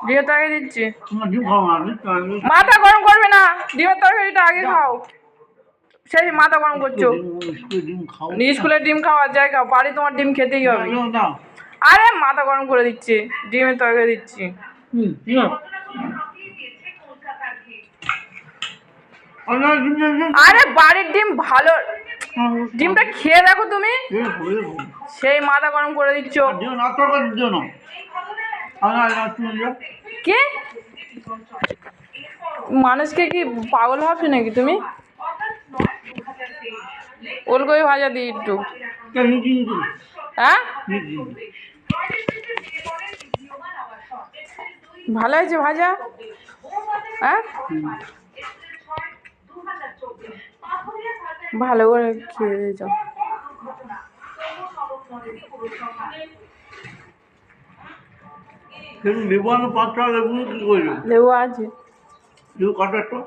ডিমের তরকারি দিচ্ছি। মাথা গরম করবে না, ডিমের তরকারিটা আগে খাও। সেই মাথা গরম করছো। স্কুলে ডিম খাওয়ার জায়গা, বাড়ি তোমার ডিম খেতেই হবে। আরে মাথা গরম করে দিচ্ছি, ডিমের তরকারি দিচ্ছি। আরে বাড়ির ডিম ভালো, ডিমটা খেয়ে দেখো তুমি। সেই মাথা গরম করে দিচ্ছ। কি মানুষকে কি পাগল ভাবছো নাকি তুমি? ওলকপি ভাজা দিই একটু। হ্যাঁ ভালো হয়েছে ভাজা। হ্যাঁ ভালো করে খেয়ে দিয়ে যাও। লেবু আনো 5টা লেবু কি করলো? লেবু আছে। লেবু কাটো একটু।